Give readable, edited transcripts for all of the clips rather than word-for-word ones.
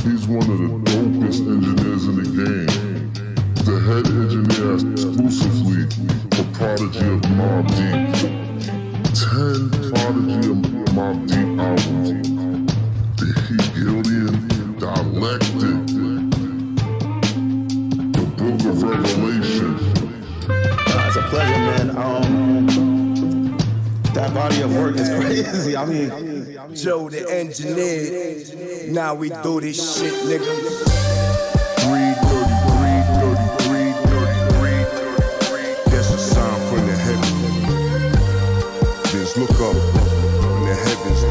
He's one of the dopest engineers in the game. The head engineer exclusively for Prodigy of Mobb Deep. 10 Prodigy of Mobb Deep albums. The Hegelian Dialectic. The Book of Revelation. It's a pleasure, man. That body of work is crazy. I mean, Joe the engineer. Now we do this shit, nigga. 333. That's a sign from the heavens. Just look up in the heavens.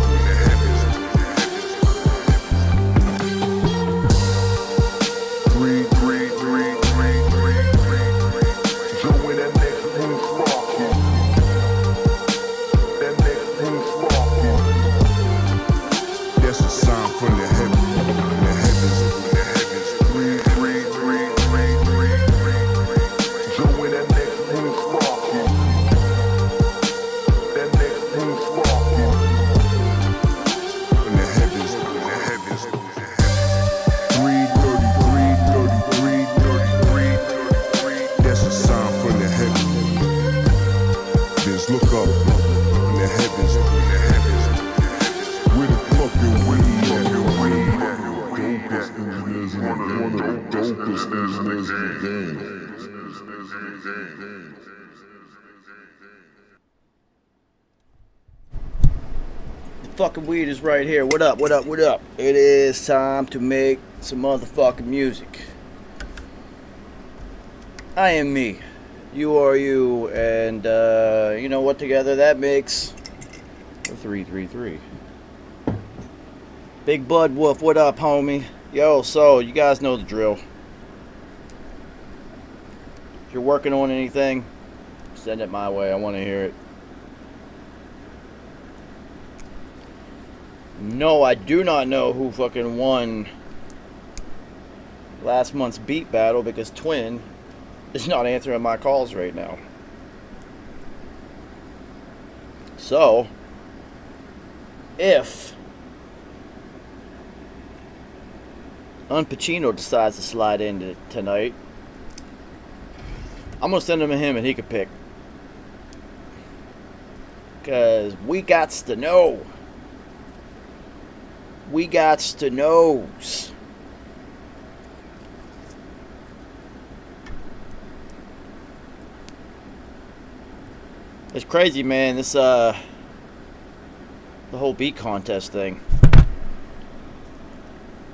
Fucking weed is right here. What up, what up, what up? It is time to make some motherfucking music. I am me. You are you. And, you know what together that makes? A 333. Big Bud Wolf, what up, homie? Yo, so, you guys know the drill. If you're working on anything, send it my way. I want to hear it. No, I do not know who fucking won last month's beat battle because Twin is not answering my calls right now. So, if Pacino decides to slide in tonight, I'm going to send him to him and he can pick. Because we gots to know. We gots to knows. It's crazy, man. This the whole beat contest thing.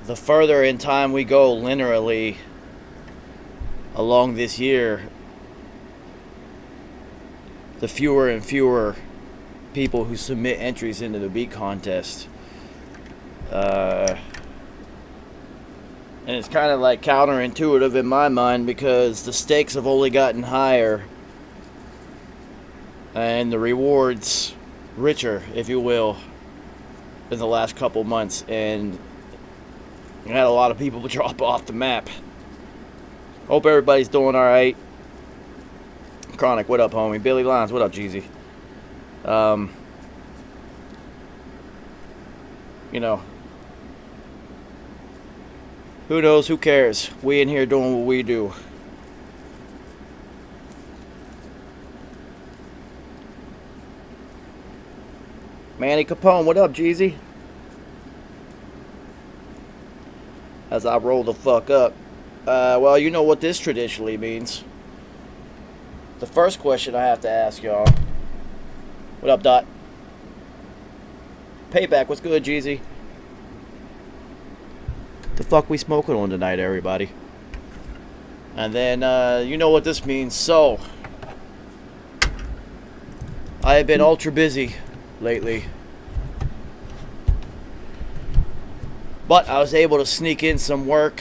The further in time we go linearly along this year, the fewer and fewer people who submit entries into the beat contest. And it's kind of like counterintuitive in my mind because the stakes have only gotten higher and the rewards richer, if you will, in the last couple months, and you had a lot of people drop off the map. Hope everybody's doing alright. Chronic, what up, homie? Billy Lyons, what up, Jeezy? You know, who knows, who cares? We in here doing what we do. Manny Capone, what up, Jeezy? As I roll the fuck up. Well, you know what this traditionally means. The first question I have to ask y'all. What up, Dot? Payback, what's good, Jeezy? The fuck we smoking on tonight, everybody? And then, you know what this means. So, I have been ultra busy lately. But I was able to sneak in some work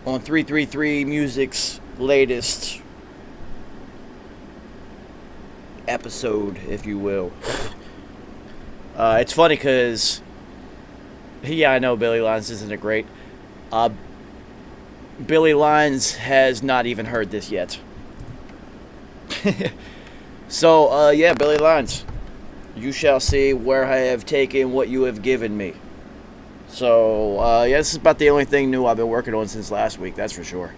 on 333 Music's latest episode, if you will. It's funny because, yeah, I know Billy Lyons isn't a great. Billy Lyons has not even heard this yet. So, yeah, Billy Lyons. you shall see where I have taken what you have given me. So, yeah, this is about the only thing new I've been working on since last week, that's for sure.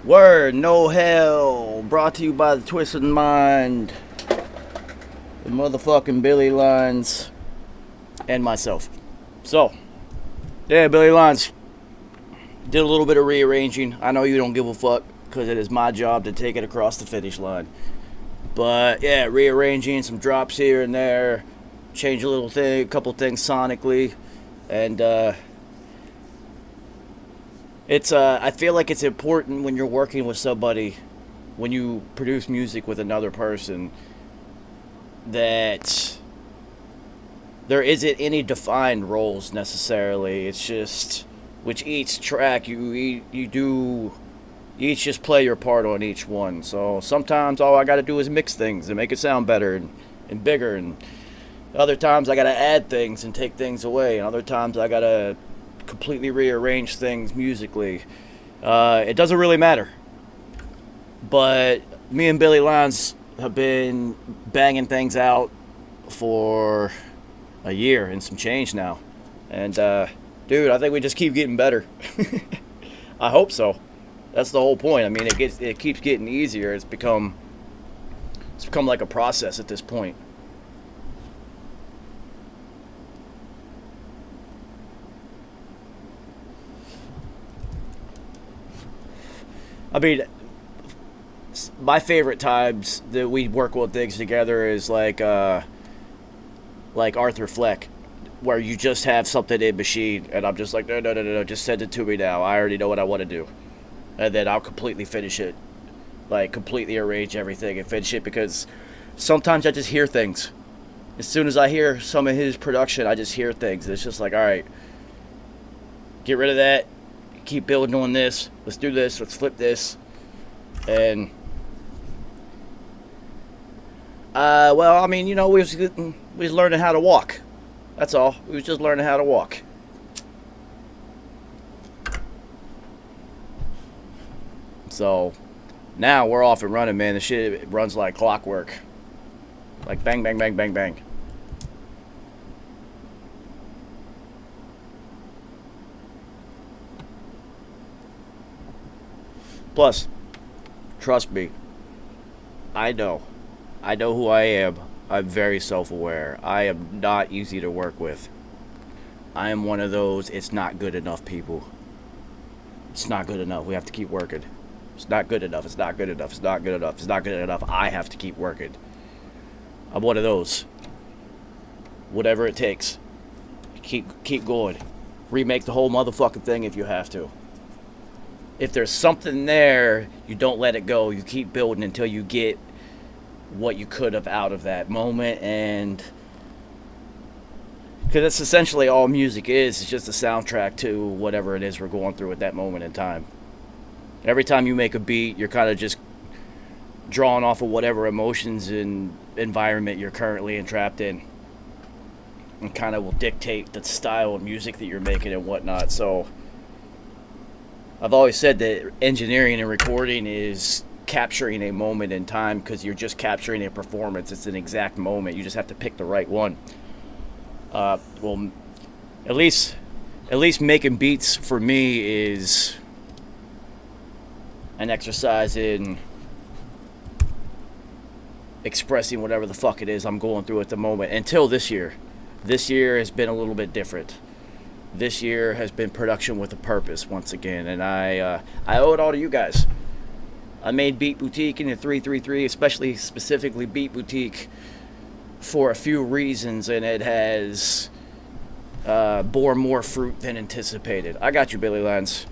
Word, no hell, brought to you by the Twisted Mind, the motherfucking Billy Lines, and myself. So, yeah, Billy Lines, did a little bit of rearranging. I know you don't give a fuck, because it is my job to take it across the finish line. But, yeah, rearranging some drops here and there, change a couple things sonically, and, I feel like it's important when you're working with somebody, when you produce music with another person, that there isn't any defined roles necessarily. It's just, with each track, you each just play your part on each one. So sometimes all I gotta do is mix things and make it sound better and bigger, and other times I gotta add things and take things away, and other times I gotta completely rearrange things musically. It doesn't really matter. But me and Billy Lines have been banging things out for a year and some change now. And, dude, I think we just keep getting better. I hope so. That's the whole point. I mean, it keeps getting easier. It's become like a process at this point. I mean, my favorite times that we work on things together is like Arthur Fleck, where you just have something in machine, and I'm just like, no, just send it to me now. I already know what I want to do, and then I'll completely finish it, like completely arrange everything and finish it, because sometimes I just hear things. As soon as I hear some of his production, I just hear things. It's just like, all right, get rid of that, keep building on this, let's do this, let's flip this, and well, I mean, you know, we was learning how to walk. That's all. We was just learning how to walk. So now we're off and running, man. The shit runs like clockwork. Like bang, bang, bang, bang, bang. Plus, trust me, I know who I am. I'm very self-aware. I am not easy to work with. I am one of those it's not good enough people. It's not good enough. We have to keep working. It's not good enough. It's not good enough. It's not good enough. It's not good enough. I have to keep working. I'm one of those. Whatever it takes. Keep going. Remake the whole motherfucking thing if you have to. If there's something there, you don't let it go. You keep building until you get what you could have out of that moment, and because that's essentially all music is. It's just a soundtrack to whatever it is we're going through at that moment in time. Every time you make a beat, you're kind of just drawing off of whatever emotions and environment you're currently entrapped in, and kind of will dictate the style of music that you're making and whatnot. So I've always said that engineering and recording is capturing a moment in time, because you're just capturing a performance. It's an exact moment. You just have to pick the right one. Well, at least making beats for me is an exercise in expressing whatever the fuck it is I'm going through at the moment. Until this year has been a little bit different. This year has been production with a purpose once again, and I owe it all to you guys. I made Beat Boutique into 333, specifically Beat Boutique, for a few reasons, and it has bore more fruit than anticipated. I got you, Billy Lance.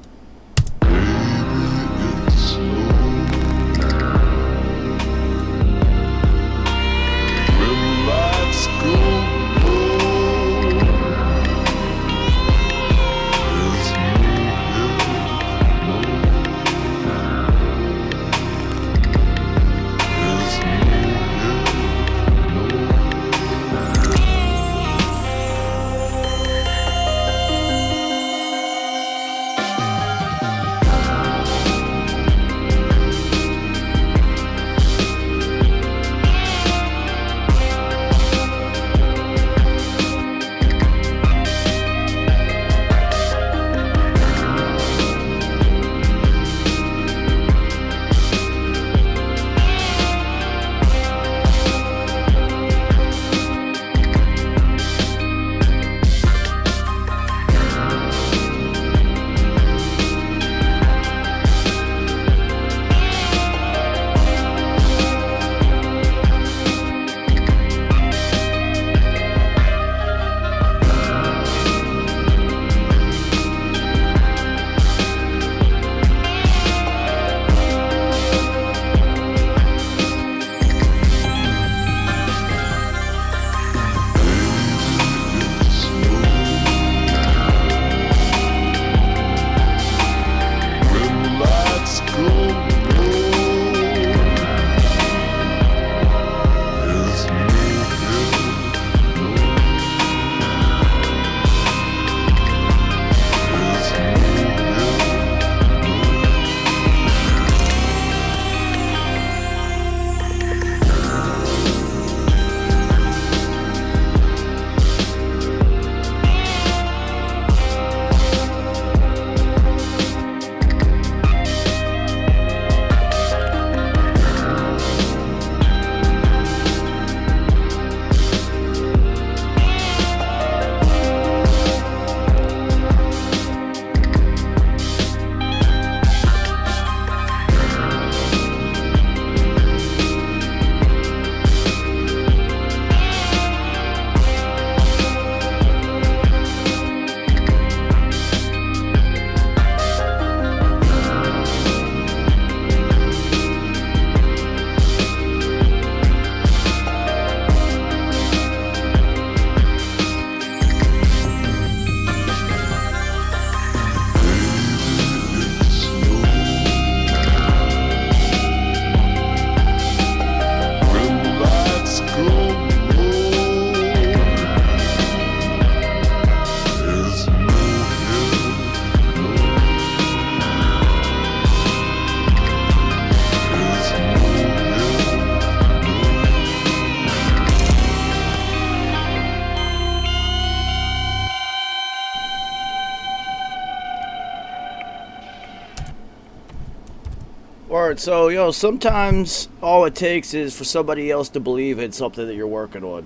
Word. So, sometimes all it takes is for somebody else to believe in something that you're working on.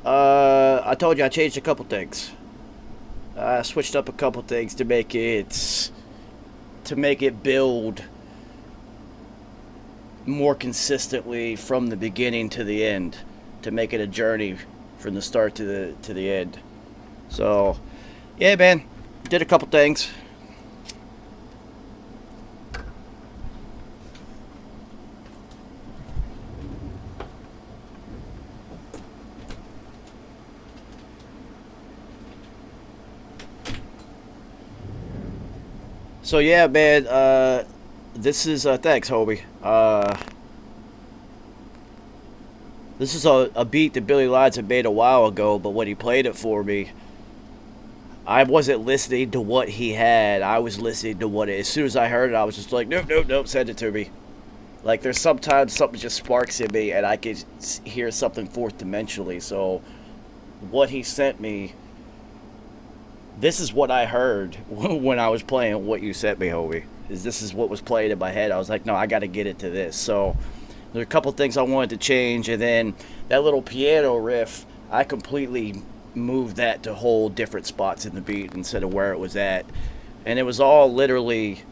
I told you I changed a couple things. I switched up a couple things to make it build more consistently from the beginning to the end, to make it a journey from the start to the end. So, yeah, man, did a couple things. So yeah, man, this is, thanks, Hobie. This is a beat that Billy Lyons had made a while ago, but when he played it for me, I wasn't listening to what he had. I was listening to as soon as I heard it, I was just like, nope, send it to me. Like, there's sometimes something just sparks in me, and I can hear something fourth dimensionally. So, what he sent me, this is what I heard when I was playing what you sent me, Hobie. This is what was playing in my head. I was like, no, I got to get it to this. So there are a couple things I wanted to change, and then that little piano riff, I completely moved that to whole different spots in the beat instead of where it was at. And it was all literally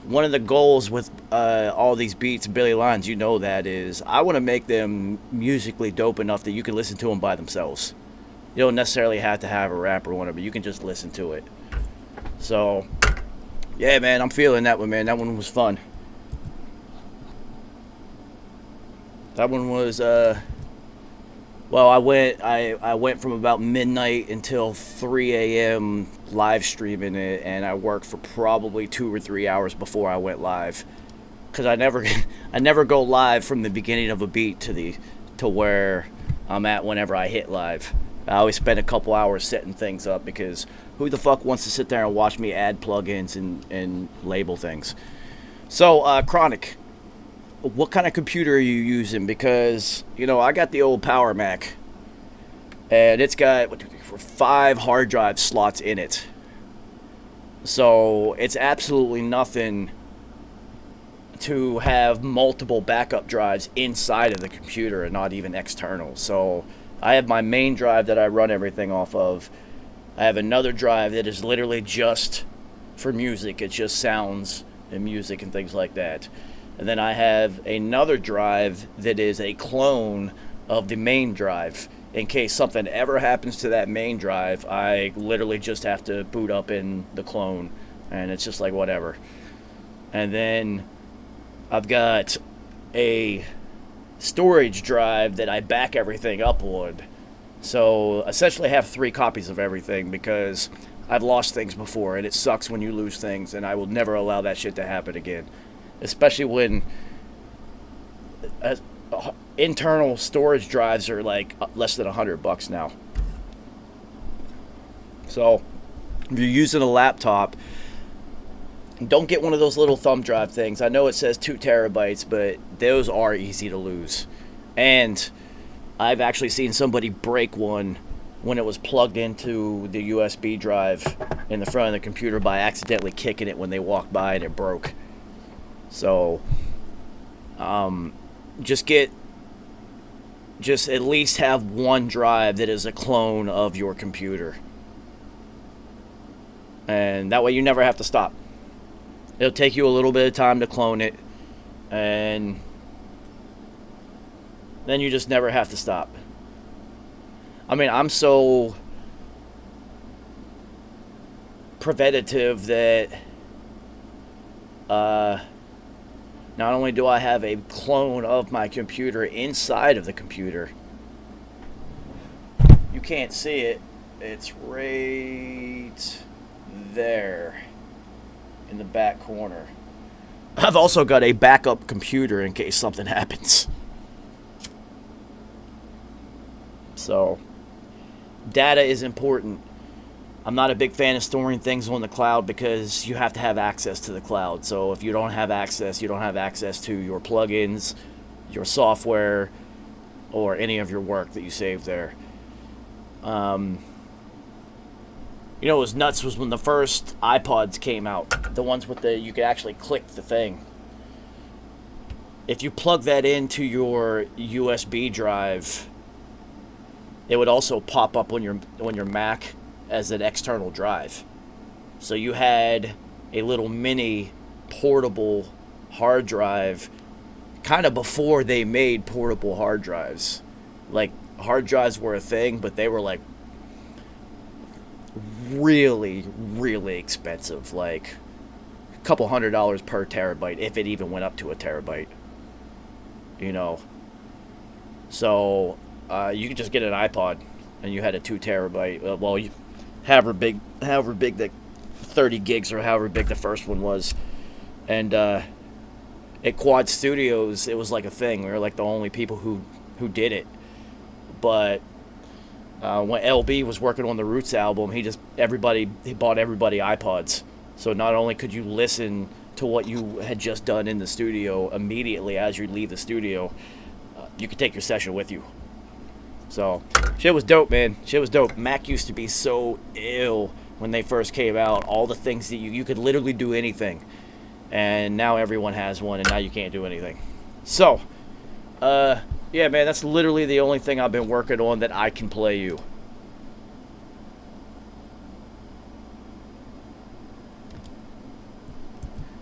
one of the goals with all these beats, Billy Lyons, that is, I want to make them musically dope enough that you can listen to them by themselves. You don't necessarily have to have a rapper on it, but you can just listen to it. So, yeah, man, I'm feeling that one, man. That one was fun. That one was, well, I went from about midnight until 3 a.m. live streaming it, and I worked for probably 2 or 3 hours before I went live. Because I never go live from the beginning of a beat to where I'm at whenever I hit live. I always spend a couple hours setting things up, because who the fuck wants to sit there and watch me add plugins and label things? So, Chronic, what kind of computer are you using? Because, I got the old Power Mac, and it's got 5 hard drive slots in it. So, it's absolutely nothing to have multiple backup drives inside of the computer and not even external. So, I have my main drive that I run everything off of. I have another drive that is literally just for music. It's just sounds and music and things like that. And then I have another drive that is a clone of the main drive. In case something ever happens to that main drive, I literally just have to boot up in the clone, and it's just like whatever. And then I've got a storage drive that I back everything up on. So essentially I have 3 copies of everything, because I've lost things before, and it sucks when you lose things, and I will never allow that shit to happen again. Especially when internal storage drives are like less than $100 now. So if you're using a laptop, don't get one of those little thumb drive things. I know it says 2 terabytes, but those are easy to lose. And I've actually seen somebody break one when it was plugged into the USB drive in the front of the computer by accidentally kicking it when they walked by, and it broke. So, just at least have one drive that is a clone of your computer. And that way you never have to stop. It'll take you a little bit of time to clone it, and then you just never have to stop. I mean, I'm so preventative that not only do I have a clone of my computer inside of the computer, you can't see it, it's right there in the back corner. I've also got a backup computer in case something happens. So, data is important. I'm not a big fan of storing things on the cloud, because you have to have access to the cloud. So if you don't have access, you don't have access to your plugins, your software, or any of your work that you save there. You know what was nuts was when the first iPods came out. The ones with you could actually click the thing. If you plug that into your USB drive, it would also pop up on your Mac as an external drive. So you had a little mini portable hard drive kind of before they made portable hard drives. Like, hard drives were a thing, but they were like really, really expensive. Like a couple $100 per terabyte, if it even went up to a terabyte. You know. So you could just get an iPod and you had a 2 terabyte. Well, however big the 30 gigs or however big the first one was. And at Quad Studios, it was like a thing. We were like the only people who did it. But when LB was working on the Roots album, he bought everybody iPods. So not only could you listen to what you had just done in the studio immediately as you leave the studio, you could take your session with you. So shit was dope, man. Shit was dope. Mac used to be so ill when they first came out. All the things that you could literally do anything. And now everyone has one, and now you can't do anything. So, yeah, man, that's literally the only thing I've been working on that I can play you.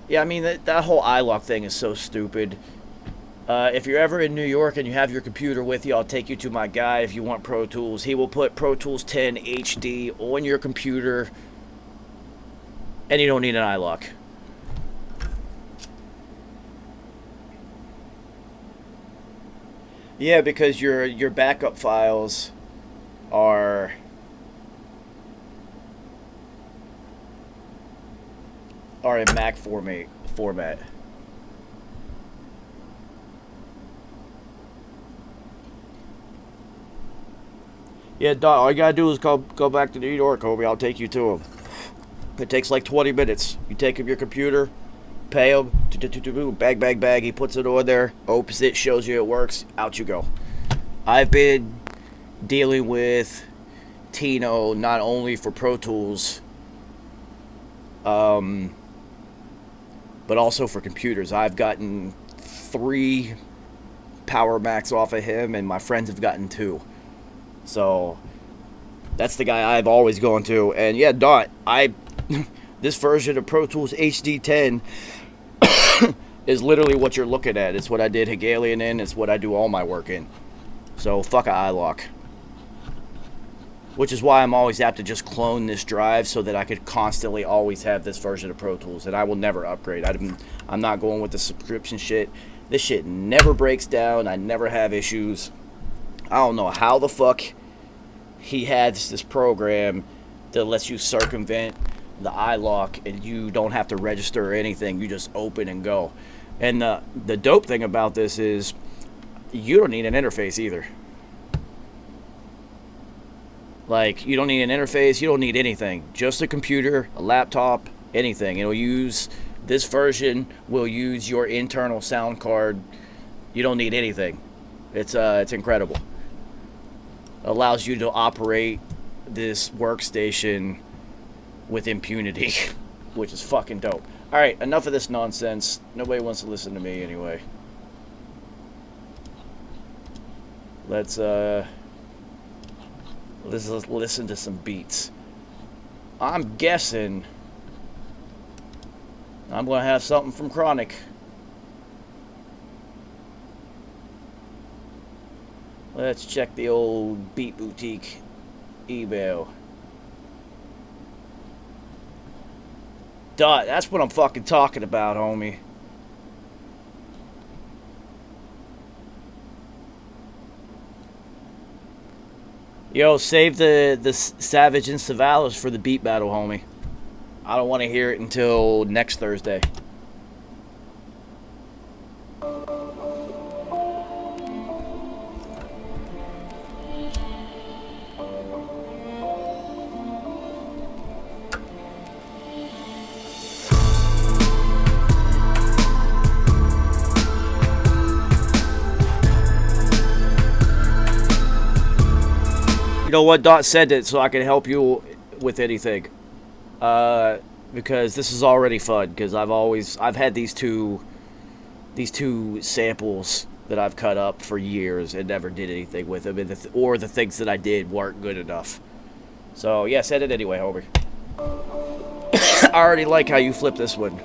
Yeah, I mean, that whole iLok thing is so stupid. If you're ever in New York and you have your computer with you, I'll take you to my guy if you want Pro Tools. He will put Pro Tools 10 HD on your computer, and you don't need an iLok. Yeah, because your backup files are in Mac format. Yeah, Doc, all you gotta do is go back to New York, homie. I'll take you to him. It takes like 20 minutes. You take him your computer, pay him, bag. He puts it on there, opens it, shows you it works. Out you go. I've been dealing with Tino not only for Pro Tools, but also for computers. I've gotten 3 Power Macs off of him, and my friends have gotten 2. So that's the guy I've always gone to. And yeah, Dot, this version of Pro Tools HD 10 is literally what you're looking at. It's what I did Hegelian in. It's what I do all my work in. So fuck a iLok. Which is why I'm always apt to just clone this drive so that I could constantly always have this version of Pro Tools. And I will never upgrade. I'm not going with the subscription shit. This shit never breaks down. I never have issues. I don't know how the fuck he has this program that lets you circumvent the iLok and you don't have to register or anything. You just open and go. And the dope thing about this is you don't need an interface either. Like, you don't need an interface. You don't need anything. Just a computer, a laptop, anything. This version will use your internal sound card. You don't need anything. It's incredible. Allows you to operate this workstation with impunity, which is fucking dope. Alright, enough of this nonsense. Nobody wants to listen to me anyway. Let's listen to some beats. I'm guessing I'm gonna have something from Chronic. Let's check the old Beat Boutique email. Dot, that's what I'm fucking talking about, homie. Yo, save the Savage and Savalas for the beat battle, homie. I don't want to hear it until next Thursday. You know what? Dot said it so I can help you with anything. Because this is already fun. Because I've had these two samples that I've cut up for years and never did anything with them, and or the things that I did weren't good enough. So yeah, send it anyway, Homer. I already like how you flip this one.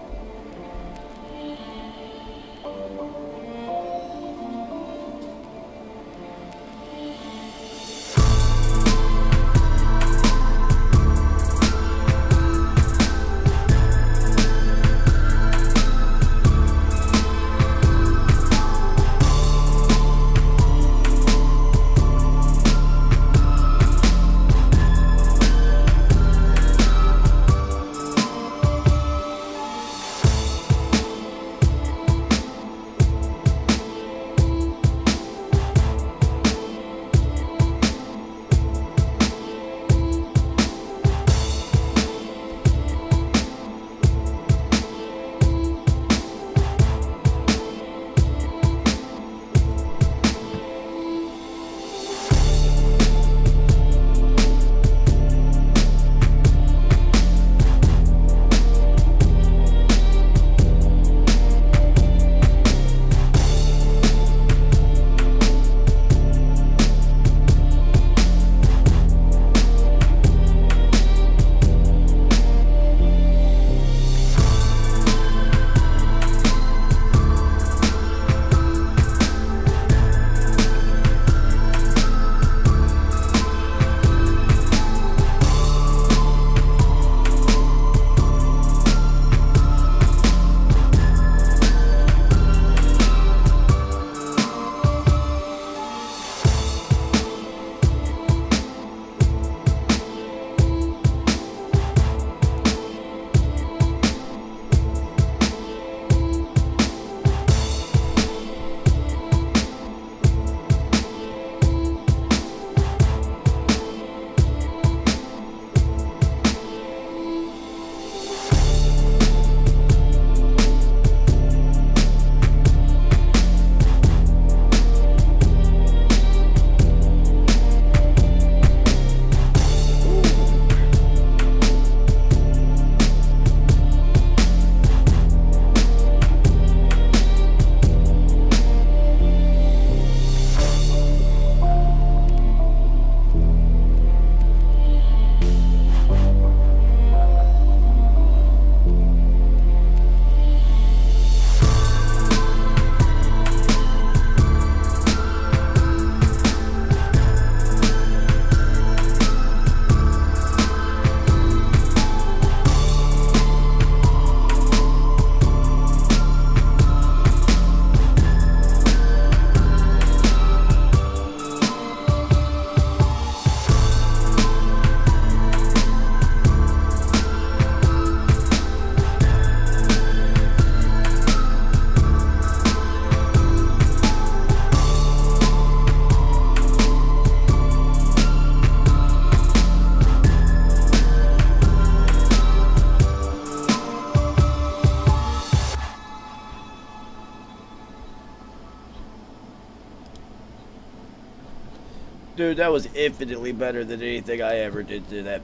Dude, that was infinitely better than anything I ever did to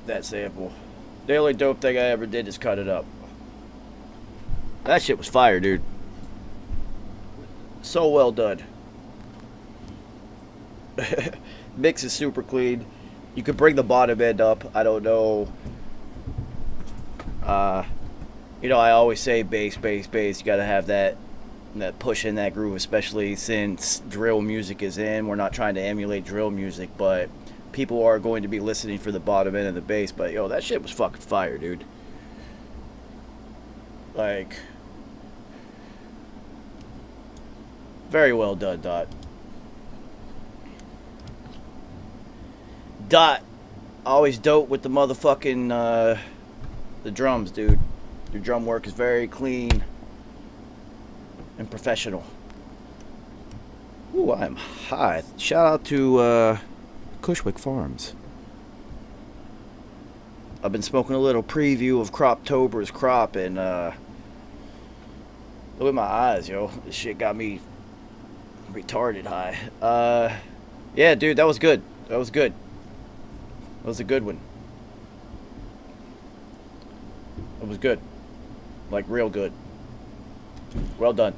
that sample. The only dope thing I ever did is cut it up. That shit was fire, dude. So well done. Mix is super clean. You could bring the bottom end up. I don't know. You know, I always say bass, bass, bass. You gotta have that push in that groove, especially since drill music is in. We're not trying to emulate drill music, but people are going to be listening for the bottom end of the bass. But yo, that shit was fucking fire, dude. Like, very well done, Dot. Dot, always dope with the motherfucking the drums, dude. Your drum work is very clean and professional. Ooh, I'm high. Shout out to Cushwick Farms. I've been smoking a little preview of Croptober's crop, and look at my eyes, yo. This shit got me retarded high. Yeah, dude, that was good. That was good. That was a good one. It was good. Like, real good. Well done.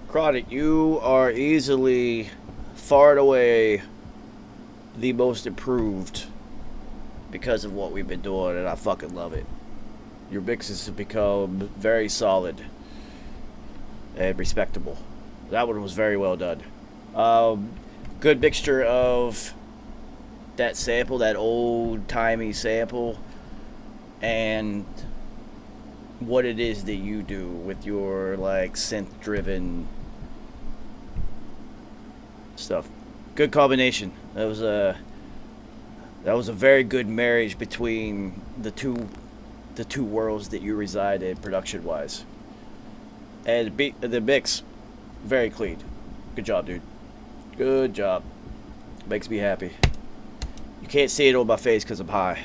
Chronic, you are easily, far and away, the most improved because of what we've been doing, and I fucking love it. Your mixes have become very solid and respectable. That one was very well done. Good mixture of that sample, that old-timey sample, and what it is that you do with your, like, synth-driven stuff. Good combination. That was a very good marriage between the two worlds that you reside in production wise. And the mix, very clean. Good job, dude. Good job. Makes me happy. You can't see it on my face because I'm high.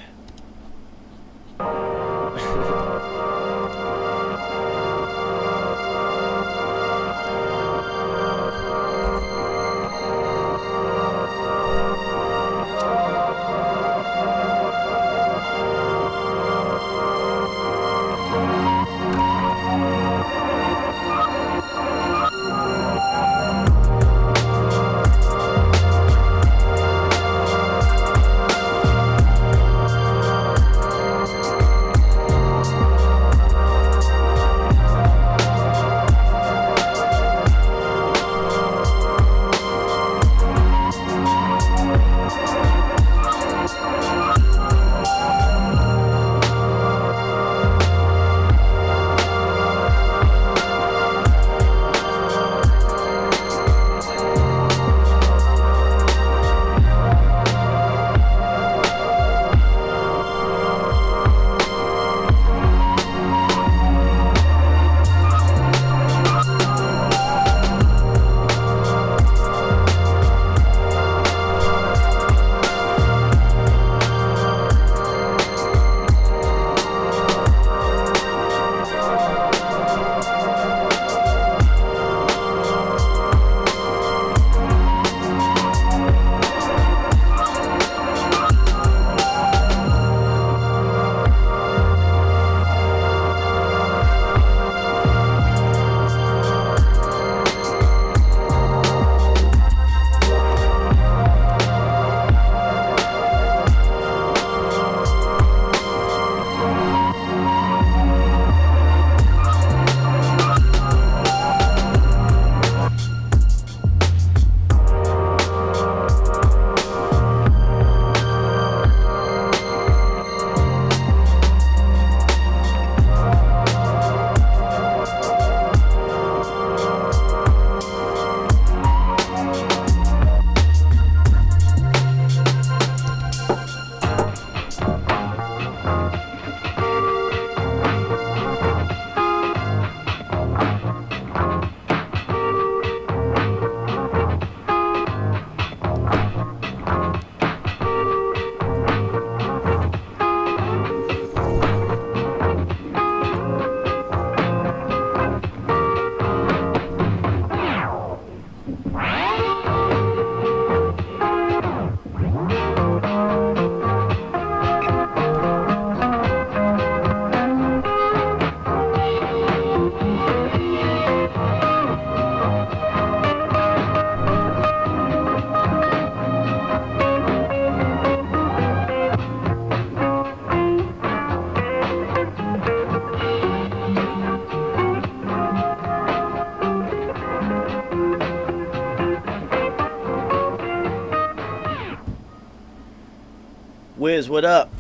Wiz, what up?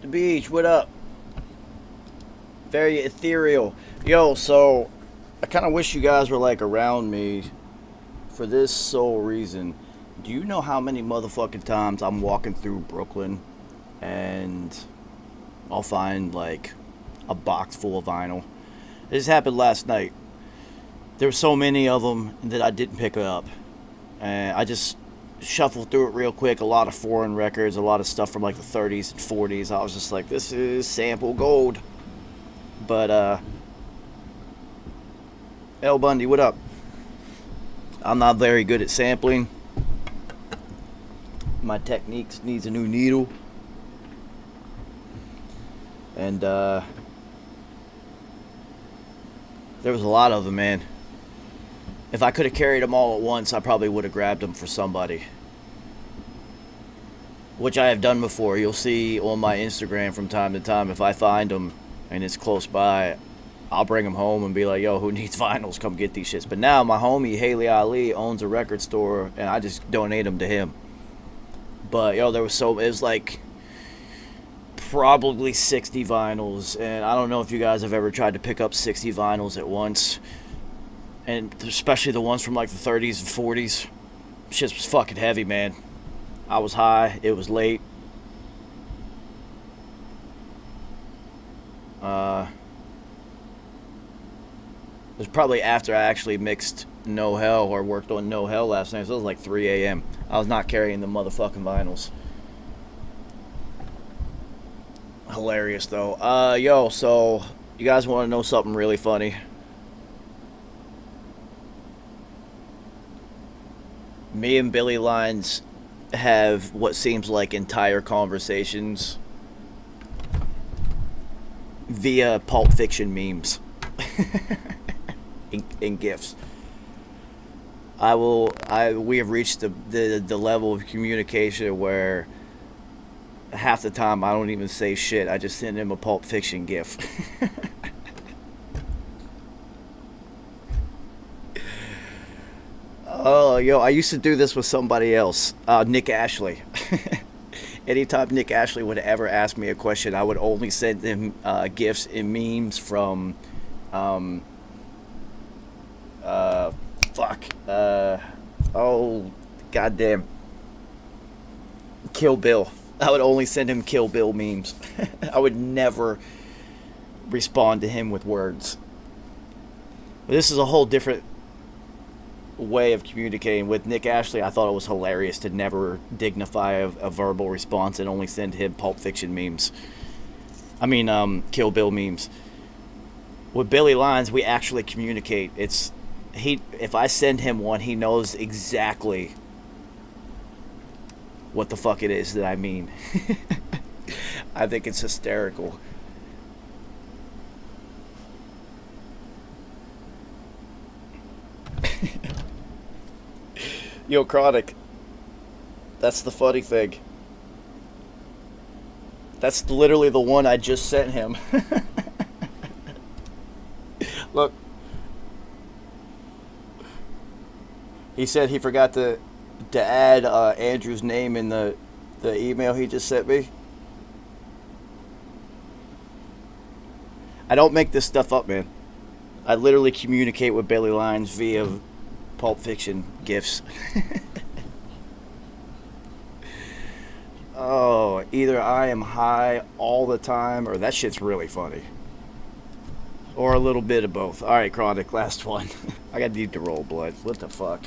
The Beach, what up? Very ethereal. Yo, so I kind of wish you guys were like around me for this sole reason. Do you know how many motherfucking times I'm walking through Brooklyn and I'll find like a box full of vinyl? This happened last night. There were so many of them that I didn't pick up. And I just shuffled through it real quick. A lot of foreign records, a lot of stuff from like the 30s and 40s. I was just like, this is sample gold. But, El Bundy, what up? I'm not very good at sampling. My techniques needs a new needle. And, there was a lot of them, man. If I could have carried them all at once, I probably would have grabbed them for somebody. Which I have done before. You'll see on my Instagram from time to time, if I find them and it's close by, I'll bring them home and be like, yo, who needs vinyls? Come get these shits. But now my homie, Haley Ali, owns a record store, and I just donate them to him. But, yo, it was like probably 60 vinyls, and I don't know if you guys have ever tried to pick up 60 vinyls at once. And especially the ones from like the 30s and 40s. Shit was fucking heavy, man. I was high. It was late. It was probably after I actually mixed No Hell or worked on No Hell last night. So it was like 3 a.m. I was not carrying the motherfucking vinyls. Hilarious, though. Yo, so you guys want to know something really funny? Me and Billy Lines have what seems like entire conversations via Pulp Fiction memes and GIFs. We have reached the level of communication where half the time I don't even say shit. I just send him a Pulp Fiction GIF. Oh, yo, I used to do this with somebody else, Nick Ashley. Anytime Nick Ashley would ever ask me a question, I would only send him GIFs and memes from, goddamn, Kill Bill. I would only send him Kill Bill memes. I would never respond to him with words. But this is a whole different way of communicating. With Nick Ashley, I thought it was hilarious to never dignify a verbal response and only send him Pulp Fiction memes. Kill Bill memes. With Billy Lines, we actually communicate. If I send him one, he knows exactly what the fuck it is that I mean. I think it's hysterical. Yo, Chronic, that's the funny thing. That's literally the one I just sent him. Look. He said he forgot to add Andrew's name in the email he just sent me. I don't make this stuff up, man. I literally communicate with Billy Lines via Pulp Fiction GIFs. Oh, either I am high all the time or that shit's really funny. Or a little bit of both. Alright, Chronic, last one. I gotta need to roll blood. What the fuck?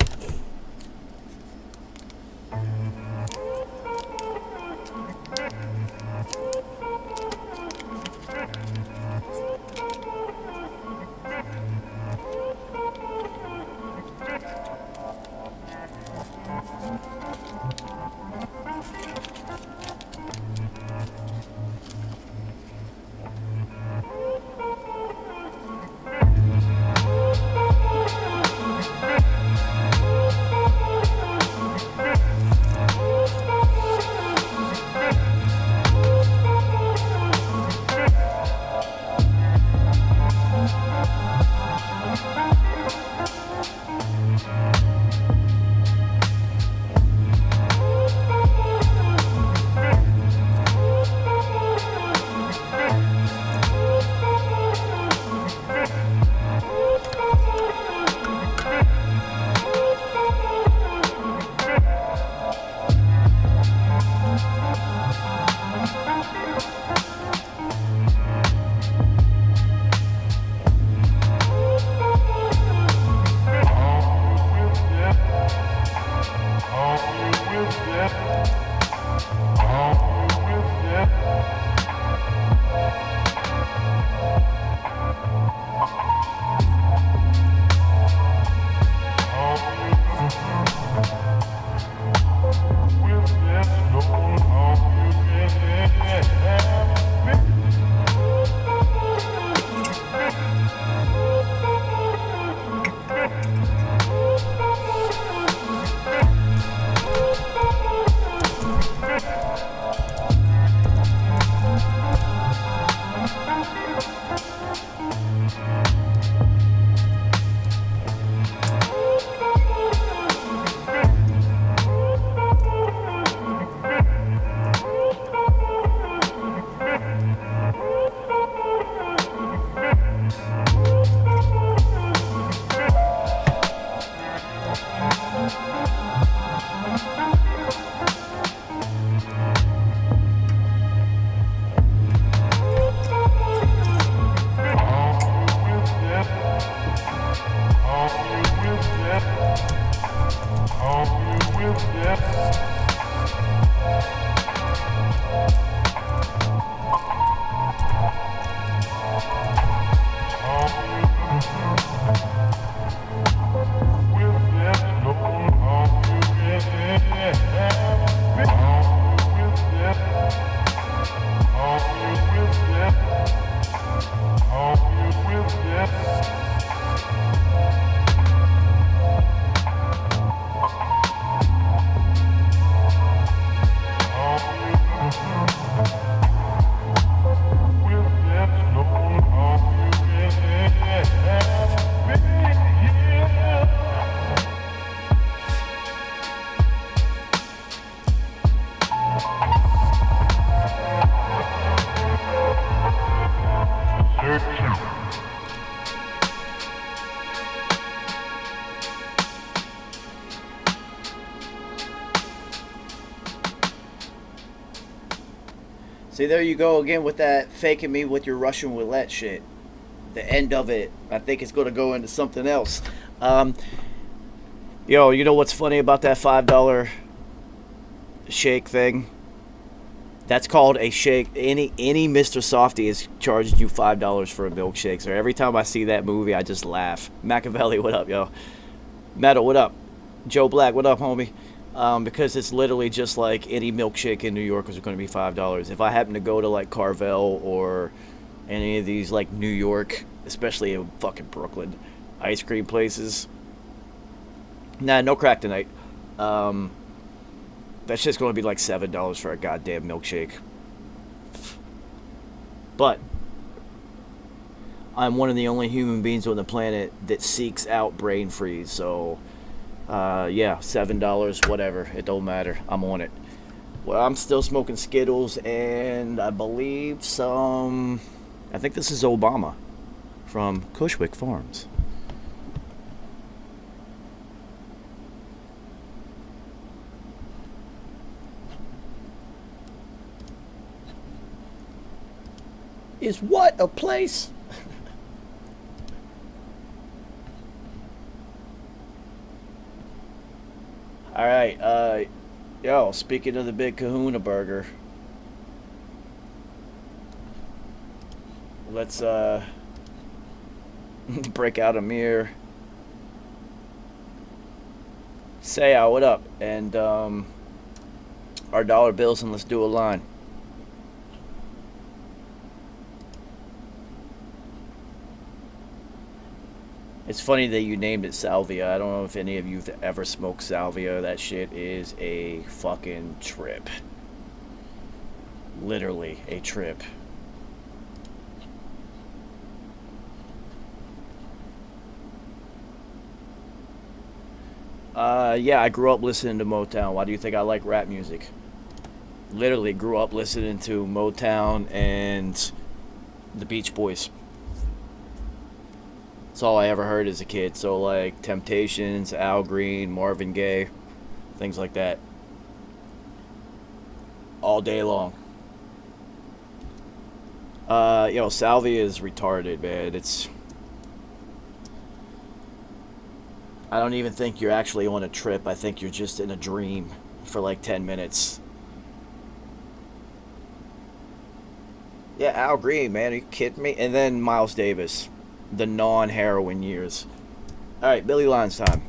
See, there you go again with that faking me with your Russian roulette shit. The end of it, I think it's going to go into something else. Yo, you know what's funny about that $5 shake thing? That's called a shake. Any Mr. Softy is charging you $5 for a milkshake. So every time I see that movie, I just laugh. Machiavelli, what up, yo? Metal, what up? Joe Black, what up, homie? Because it's literally just like any milkshake in New York is going to be $5. If I happen to go to like Carvel or any of these like New York, especially in fucking Brooklyn, ice cream places, nah, no crack tonight. That's just going to be like $7 for a goddamn milkshake. But I'm one of the only human beings on the planet that seeks out brain freeze. So, yeah, $7, whatever. It don't matter. I'm on it. Well, I'm still smoking Skittles and I believe I think this is Obama from Cushwick Farms. Is what a place? All right, yo, speaking of the Big Kahuna Burger, let's break out a mirror. Say what up, and our dollar bills, and let's do a line. It's funny that you named it Salvia. I don't know if any of you've ever smoked Salvia. That shit is a fucking trip. Literally a trip. Yeah, I grew up listening to Motown. Why do you think I like rap music? Literally grew up listening to Motown and the Beach Boys. That's all I ever heard as a kid. So like Temptations, Al Green, Marvin Gaye, things like that. All day long. Salvia is retarded, man. I don't even think you're actually on a trip. I think you're just in a dream for like 10 minutes. Yeah, Al Green, man. Are you kidding me? And then Miles Davis. The non-heroin years. Alright, Billy Lyons time.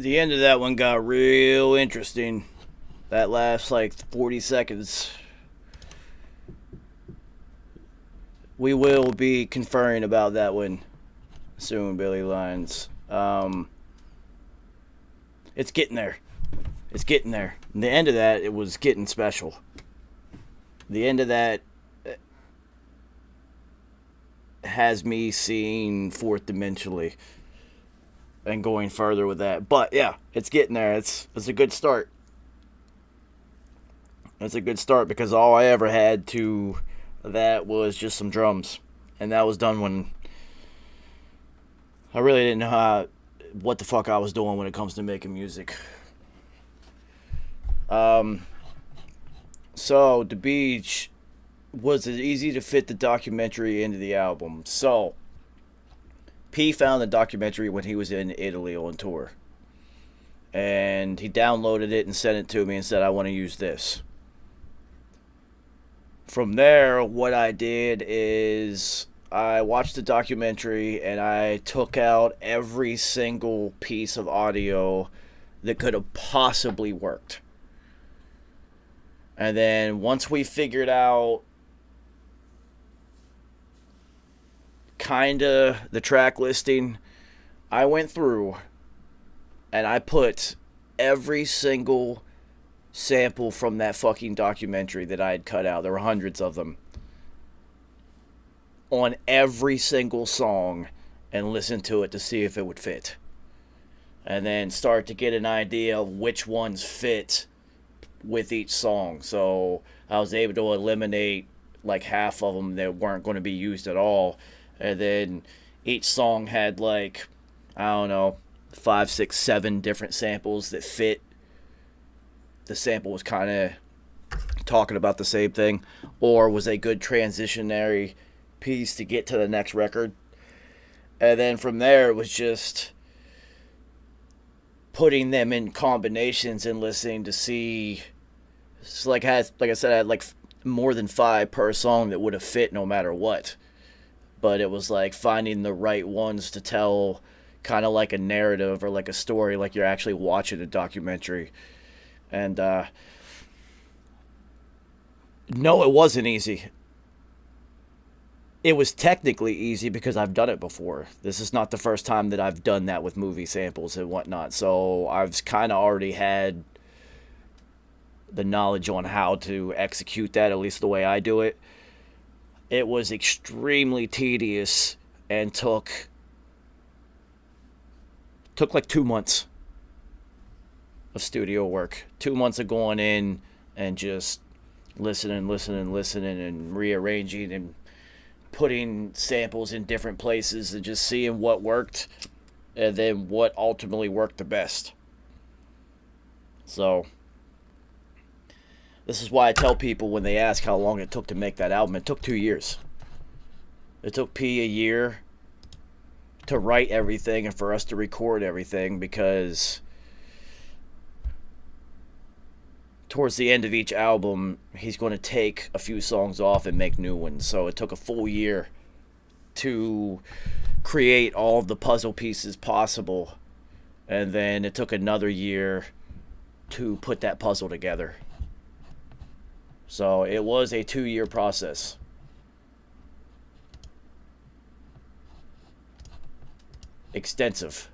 The end of that one got real interesting. That last like 40 seconds. We will be conferring about that one soon, Billy Lyons. It's getting there. It's getting there. And the end of that, it was getting special. The end of that has me seeing fourth dimensionally and going further with that. But yeah, it's getting there. It's a good start. It's a good start because all I ever had to that was just some drums, and that was done when I really didn't know what the fuck I was doing when it comes to making music. So The Beach, was it easy to fit the documentary into the album? So P found the documentary when he was in Italy on tour, and he downloaded it and sent it to me and said, I want to use this. From there, what I did is I watched the documentary and I took out every single piece of audio that could have possibly worked. And then once we figured out kinda the track listing, I went through and I put every single sample from that fucking documentary that I had cut out. There were hundreds of them. On every single song and listen to it to see if it would fit. And then start to get an idea of which ones fit with each song. So I was able to eliminate like half of them that weren't going to be used at all. And then each song had like, I don't know, 5, 6, 7 different samples that fit. The sample was kind of talking about the same thing, or was a good transitionary piece to get to the next record. And then from there, it was just putting them in combinations and listening to see. It's like I said, I had like more than 5 per song that would have fit no matter what. But it was like finding the right ones to tell kind of like a narrative or like a story, like you're actually watching a documentary. And no, it wasn't easy. It was technically easy because I've done it before. This is not the first time that I've done that with movie samples and whatnot. So I've kind of already had the knowledge on how to execute that, at least the way I do it. It was extremely tedious and took like 2 months of studio work. 2 months of going in and just listening and rearranging and putting samples in different places and just seeing what worked and then what ultimately worked the best. So this is why I tell people when they ask how long it took to make that album, it took 2 years. It took P a year to write everything and for us to record everything, because towards the end of each album, he's going to take a few songs off and make new ones. So it took a full year to create all of the puzzle pieces possible. And then it took another year to put that puzzle together. So it was a 2-year process. Extensive.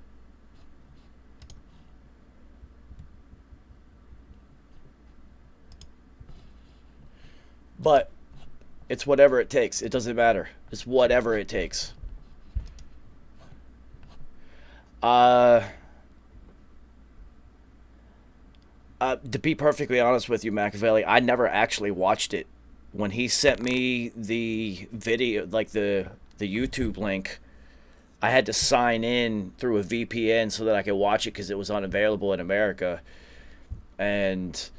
But it's whatever it takes. It doesn't matter. It's whatever it takes. To be perfectly honest with you, Machiavelli, I never actually watched it. When he sent me the video, like the YouTube link, I had to sign in through a VPN so that I could watch it because it was unavailable in America. And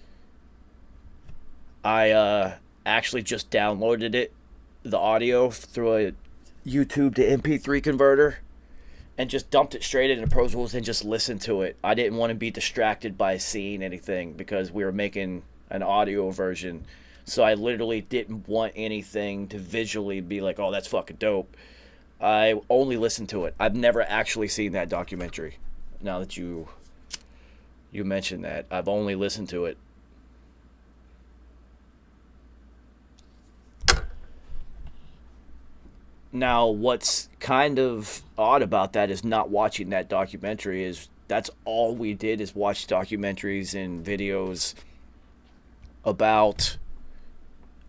I actually just downloaded it, the audio, through a YouTube to MP3 converter, and just dumped it straight into Pro Tools and just listened to it. I didn't want to be distracted by seeing anything because we were making an audio version. So I literally didn't want anything to visually be like, oh, that's fucking dope. I only listened to it. I've never actually seen that documentary, now that you you mentioned that. I've only listened to it. Now, what's kind of odd about that is not watching that documentary. Is that's all we did is watch documentaries and videos about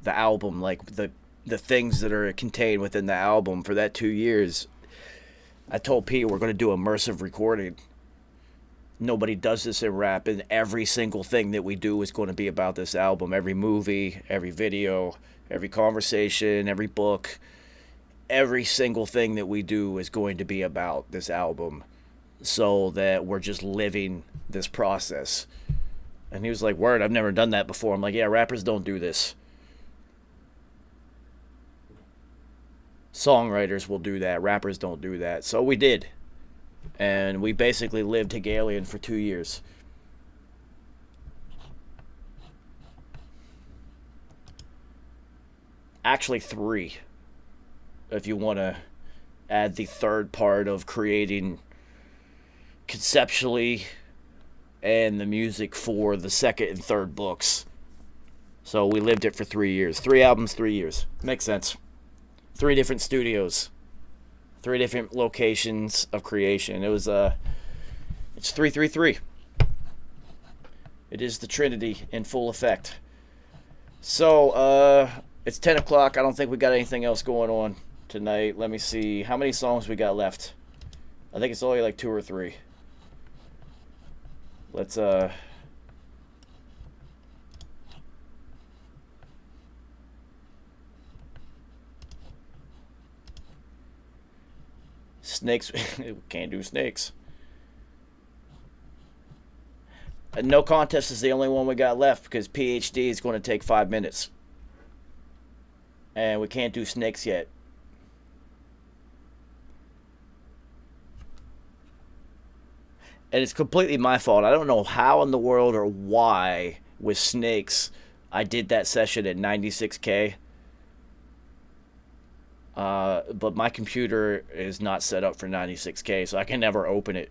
the album, like the things that are contained within the album for that 2 years. I told Pete we're going to do immersive recording. Nobody does this in rap, and every single thing that we do is going to be about this album. Every movie, every video, every conversation, every book, every single thing that we do is going to be about this album, so that we're just living this process. And he was like, word, I've never done that before. I'm like, yeah, rappers don't do this. Songwriters will do that. Rappers don't do that. So we did. And we basically lived Hegelian for 2 years. Actually 3. If you want to add the third part of creating conceptually and the music for the second and third books. So we lived it for 3 years. 3 albums, 3 years. Makes sense. 3 different studios. 3 different locations of creation. It was it's 333. It is the Trinity in full effect. So it's 10 o'clock. I don't think we got anything else going on tonight. Let me see how many songs we got left. I think it's only like 2 or 3. Let's Snakes. Can't do Snakes. No Contest is the only one we got left because PhD is going to take 5 minutes. And we can't do Snakes yet. And it's completely my fault. I don't know how in the world or why with Snakes I did that session at 96K. But my computer is not set up for 96K, so I can never open it.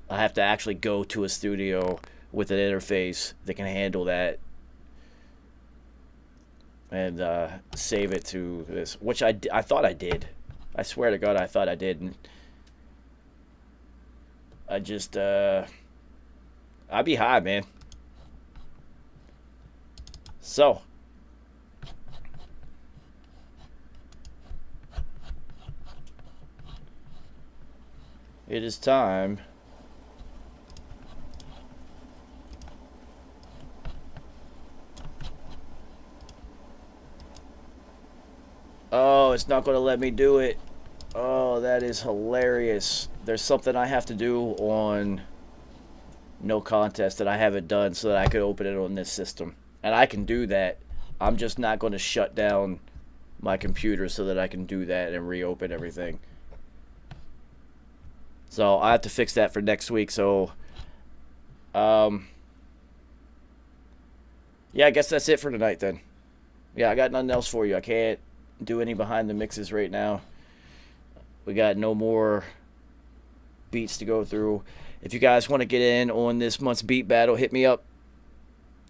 I have to actually go to a studio with an interface that can handle that and save it to this, which I thought I did. I swear to God, I thought I did. And I just, I'd be high, man. So. It is time oh, it's not going to let me do it. Oh, that is hilarious. There's something I have to do on No Contest that I haven't done so that I could open it on this system. And I can do that. I'm just not going to shut down my computer so that I can do that and reopen everything. So I have to fix that for next week. So, yeah, I guess that's it for tonight then. Yeah, I got nothing else for you. I can't do any behind the mixes right now. We got no more beats to go through. If you guys want to get in on this month's beat battle, hit me up.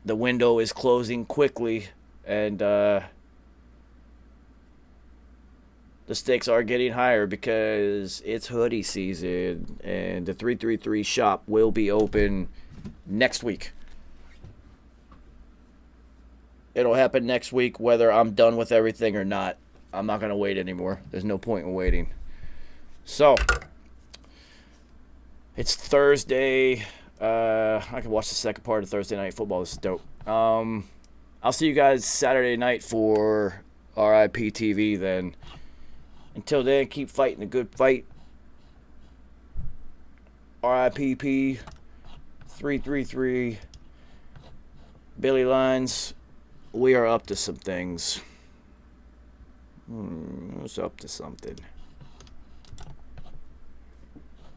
The window is closing quickly, and the stakes are getting higher because it's hoodie season, and the 333 shop will be open next week. It'll happen next week whether I'm done with everything or not. I'm not going to wait anymore. There's no point in waiting. So, it's Thursday. I can watch the second part of Thursday Night Football. This is dope. I'll see you guys Saturday night for RIP TV then. Until then, keep fighting the good fight. RIPP 333 Billy Lines. We are up to some things. What's up to something?